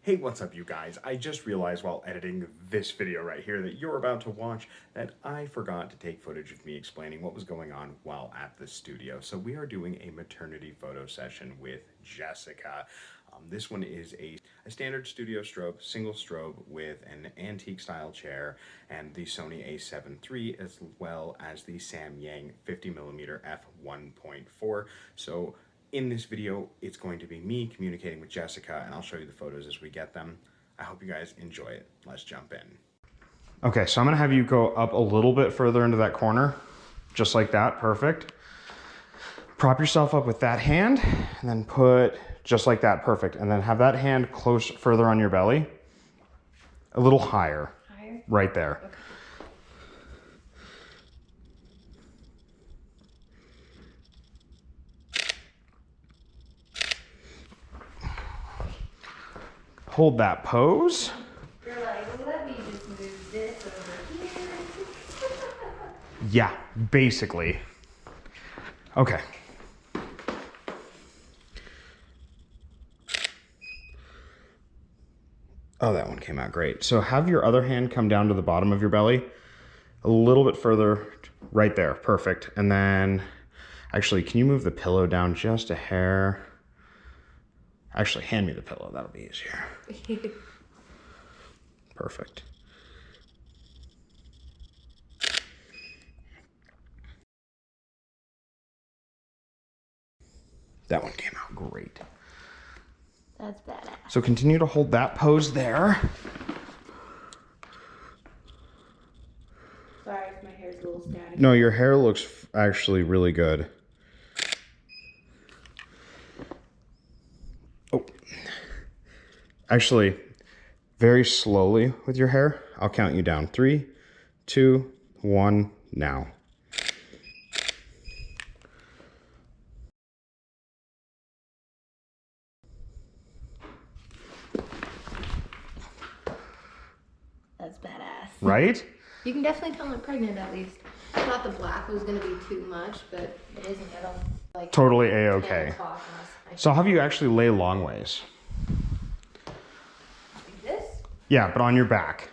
Hey, what's up you guys? I just realized while editing this video right here that you're about to watch that I forgot to take footage of me explaining what was going on while at the studio. So we are doing a maternity photo session with Jessica. This one is a standard studio strobe, single strobe with an antique style chair and the Sony A7iii as well as the Samyang 50mm f1.4. So in this video, it's going to be me communicating with Jessica, and I'll show you the photos as we get them. I hope you guys enjoy it. Let's jump in. Okay, so I'm gonna have you go up a little bit further into that corner, just like that, perfect. Prop yourself up with that hand, and then put, just like that, perfect. And then have that hand close further on your belly, a little higher. Higher? Right there. Okay. Hold that pose. You're like, let me just move this over here. Yeah, basically. Okay. Oh, that one came out great. So have your other hand come down to the bottom of your belly, a little bit further, right there, perfect. And then, actually, can you move the pillow down just a hair? Actually, hand me the pillow, that'll be easier. Perfect. That one came out great. That's badass. So continue to hold that pose there. Sorry if my hair's a little static. No, your hair looks actually really good. Oh. Actually, very slowly with your hair. I'll count you down. 3, 2, 1, now. That's badass. Right? You can definitely tell I'm pregnant at least. I thought the black was gonna be too much, but it isn't at all. Like Totally a-okay. So I'll have you actually lay long ways. Like this? Yeah, but on your back.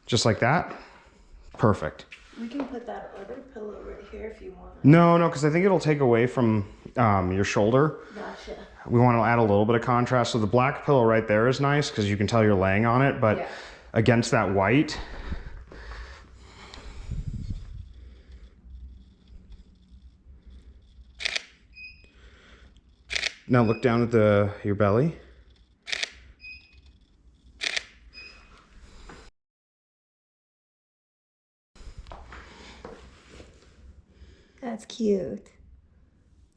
Just like that. Perfect. We can put that other pillow right here if you want. No, because I think it'll take away from your shoulder. Gotcha. We want to add a little bit of contrast. So the black pillow right there is nice because you can tell you're laying on it, but yeah, against that white. Now look down at your belly. That's cute.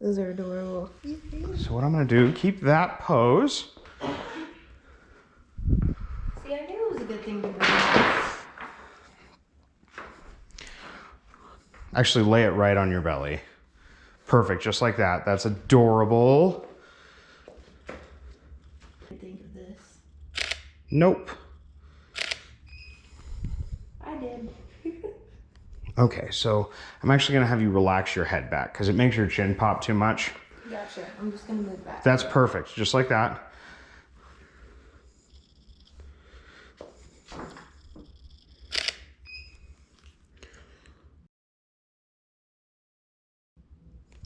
Those are adorable. So what I'm gonna do, keep that pose. See, I knew it was a good thing to do. Actually lay it right on your belly. Perfect, just like that. That's adorable. Think of this. Nope. I did. Okay, so I'm actually gonna have you relax your head back because it makes your chin pop too much. Gotcha. I'm just gonna move back. That's perfect, just like that.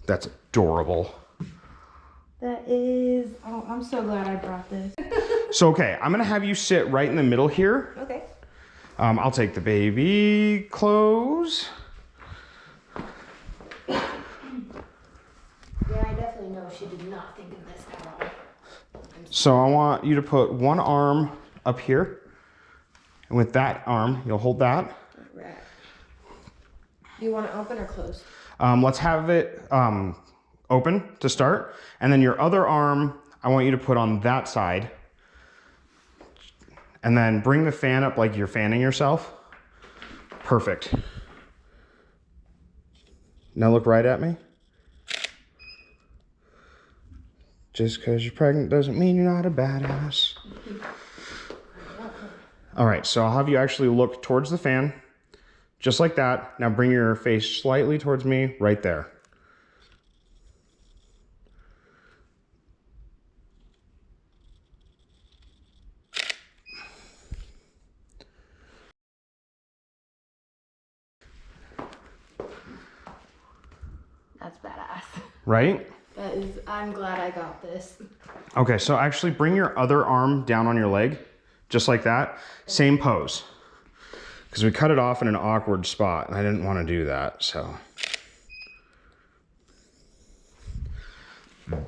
That's adorable. That is, oh, I'm so glad I brought this. So, okay, I'm gonna have you sit right in the middle here. Okay. I'll take the baby clothes. Yeah, I definitely know she did not think of this at all. So I want you to put one arm up here. And with that arm, you'll hold that. Right. Do you want it open or closed? Let's have it open to start. And then your other arm, I want you to put on that side. And then bring the fan up like you're fanning yourself. Perfect. Now look right at me. Just because you're pregnant doesn't mean you're not a badass. All right, so I'll have you actually look towards the fan, just like that. Now bring your face slightly towards me, right there. Right? That is, I'm glad I got this. Okay, so actually bring your other arm down on your leg, just like that. Same pose. Because we cut it off in an awkward spot, and I didn't want to do that, so.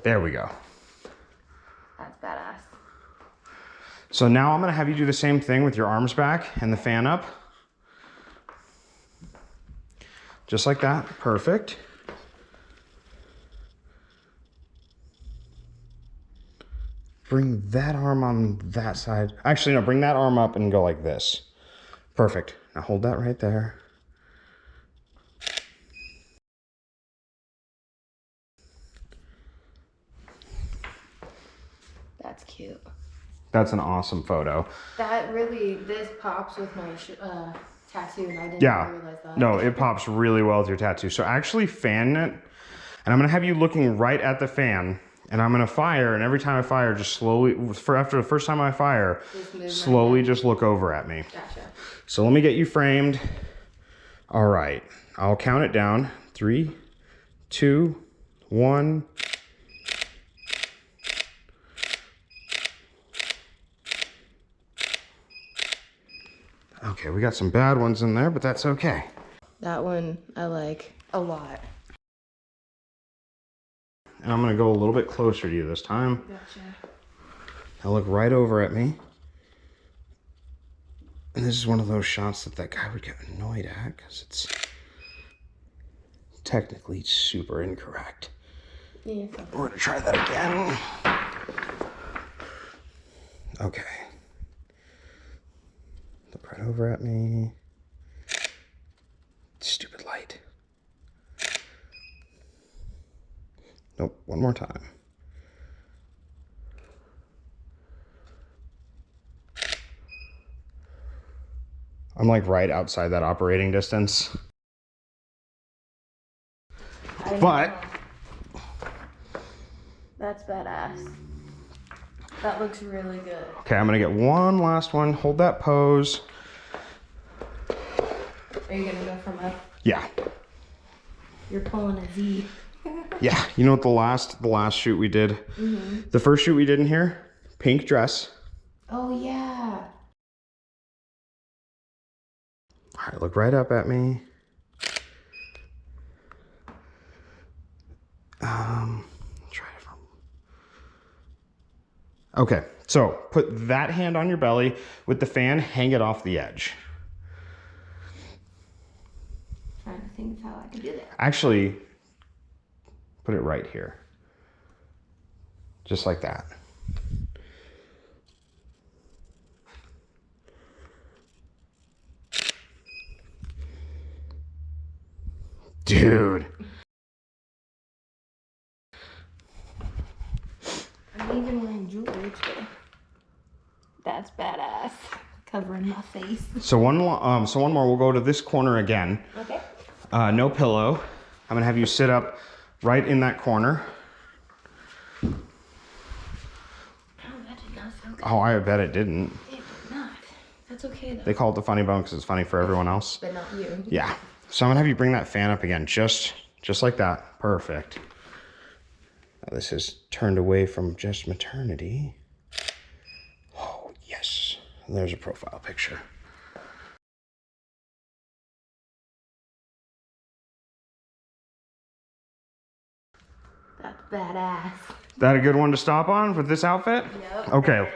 There we go. That's badass. So now I'm gonna have you do the same thing with your arms back and the fan up. Just like that, perfect. Bring that arm on that side. Actually, no, bring that arm up and go like this. Perfect. Now hold that right there. That's cute. That's an awesome photo. That really, this pops with my tattoo, and I didn't realize that. No, it pops really well with your tattoo. So actually fan it, and I'm gonna have you looking right at the fan, and I'm gonna fire, and every time I fire, just slowly, after the first time I fire, slowly just look over at me. Gotcha. So let me get you framed. All right, I'll count it down. 3, 2, 1. Okay, we got some bad ones in there, but that's okay. That one I like a lot. And I'm gonna go a little bit closer to you this time. Gotcha. Now look right over at me. And this is one of those shots that guy would get annoyed at because it's technically super incorrect. Yeah. We're gonna try that again. Okay. Look right over at me. Stupid light. Nope, one more time. I'm like right outside that operating distance. But that's badass. That looks really good. okay, I'm gonna get one last one. Hold that pose. Are you gonna go from up? Yeah. You're pulling a Z. Yeah, you know what the last shoot we did? The first shoot we did in here, pink dress. Oh yeah. All right, look right up at me. Try it from. Okay, so put that hand on your belly with the fan, hang it off the edge. Trying to think of how I can do that. Actually, put it right here. Just like that. Dude. I'm even wearing jewelry too. That's badass. Covering my face. So one more, we'll go to this corner again. Okay. No pillow. I'm gonna have you sit up right in that corner. Oh, that did not sound good. Oh, I bet it didn't. It did not. That's okay though. They call it the funny bone because it's funny for everyone else. But not you. Yeah. So I'm gonna have you bring that fan up again, just like that. Perfect. Now this is turned away from just maternity. Oh, yes. And there's a profile picture. That's badass. That a good one to stop on with this outfit? Yep. Okay.